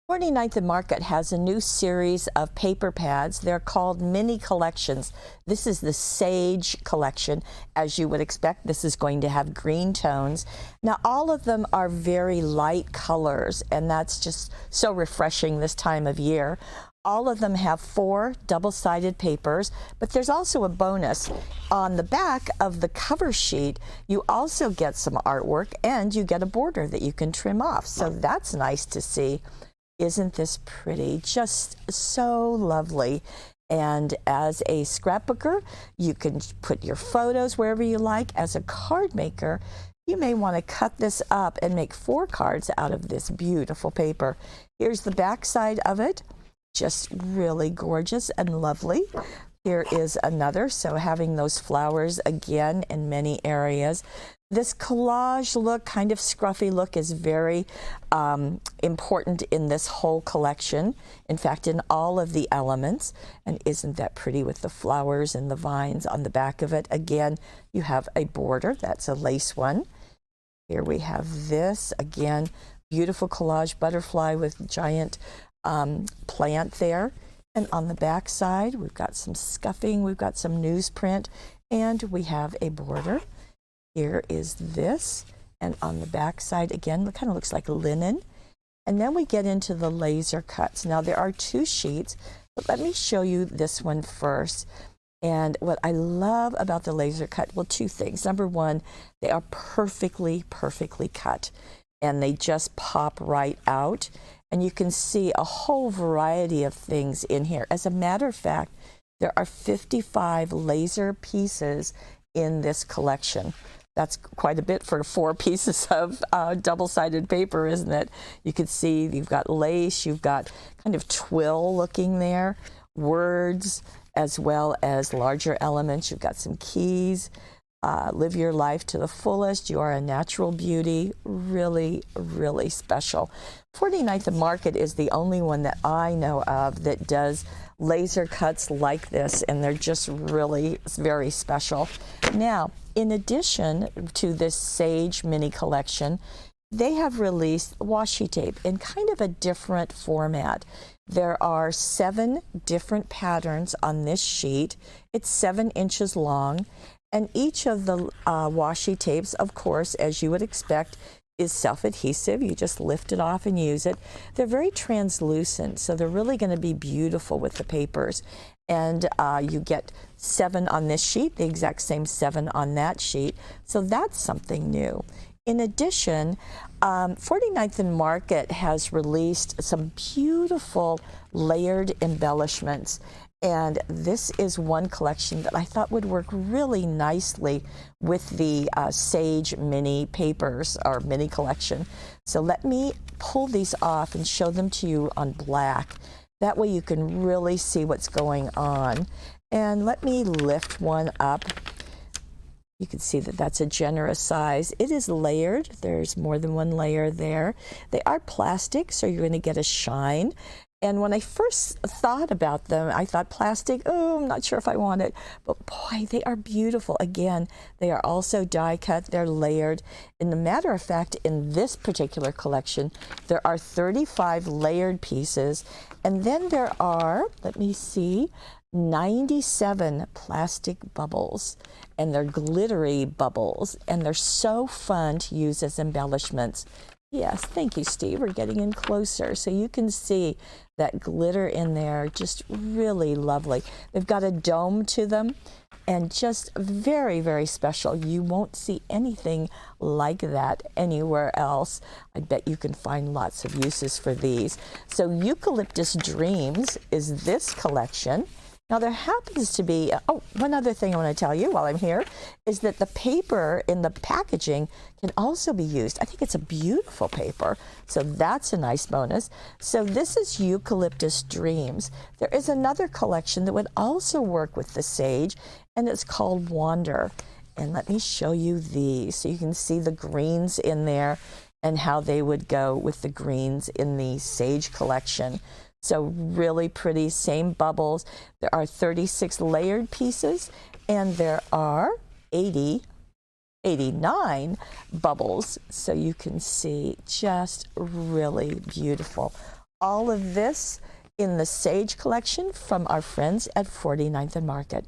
49th and Market has a new series of paper pads. They're called mini collections. This is the Sage collection. As you would expect, this is going to have green tones. Now, all of them are very light colors, and that's just so refreshing this time of year. All of them have 4 double-sided papers, but there's also a bonus. On the back of the cover sheet, you also get some artwork, and you get a border that you can trim off. So that's nice to see. Isn't this pretty? Just so lovely. And as a scrapbooker, you can put your photos wherever you like. As a card maker, you may want to cut this up and make 4 cards out of this beautiful paper. Here's the back side of it. Just really gorgeous and lovely. Here is another, so having those flowers again in many areas. This collage look, kind of scruffy look, is very important in this whole collection. In fact, in all of the elements. And isn't that pretty with the flowers and the vines on the back of it? Again, you have a border. That's a lace one. Here we have this. Again, beautiful collage butterfly with giant plant there. And on the back side, we've got some scuffing, we've got some newsprint, and we have a border. Here is this, and on the back side, again, it kind of looks like linen. And then we get into the laser cuts. Now, there are 2 sheets, but let me show you this one first. And what I love about the laser cut, well, 2 things. Number one, they are perfectly cut, and they just pop right out. And you can see a whole variety of things in here. As a matter of fact, there are 55 laser pieces in this collection. That's quite a bit for 4 pieces of double-sided paper, isn't it? You can see you've got lace, you've got kind of twill looking there, words, as well as larger elements. You've got some keys. Live your life to the fullest. You are a natural beauty. Really, really special. 49th and Market is the only one that I know of that does laser cuts like this, and they're just really very special. Now, in addition to this Sage mini collection, they have released washi tape in kind of a different format. There are 7 different patterns on this sheet. It's 7 inches long. And each of the washi tapes, of course, as you would expect, is self-adhesive. You just lift it off and use it. They're very translucent, so they're really going to be beautiful with the papers. And you get 7 on this sheet, the exact same 7 on that sheet. So that's something new. In addition, 49th and Market has released some beautiful layered embellishments. And this is one collection that I thought would work really nicely with the Sage mini papers, or mini collection. So let me pull these off and show them to you on black. That way you can really see what's going on. And let me lift one up. You can see that that's a generous size. It is layered. There's more than 1 layer there. They are plastic, so you're going to get a shine. And when I first thought about them, I thought plastic, oh, I'm not sure if I want it. But boy, they are beautiful. Again, they are also die cut. They're layered. And a matter of fact, in this particular collection, there are 35 layered pieces. And then there are, let me see, 97 plastic bubbles. And they're glittery bubbles. And they're so fun to use as embellishments. Yes, thank you, Steve. We're getting in closer. So you can see that glitter in there, just really lovely. They've got a dome to them, and just very, very special. You won't see anything like that anywhere else. I bet you can find lots of uses for these. So Eucalyptus Dreams is this collection. Now, there happens to be, oh, one other thing I want to tell you while I'm here is that the paper in the packaging can also be used. I think it's a beautiful paper, so that's a nice bonus. So this is Eucalyptus Dreams. There is another collection that would also work with the Sage, and it's called Wander. And let me show you these so you can see the greens in there and how they would go with the greens in the Sage collection. So really pretty, same bubbles. There are 36 layered pieces, and there are 89 bubbles. So you can see just really beautiful. All of this in the Sage collection from our friends at 49th and Market.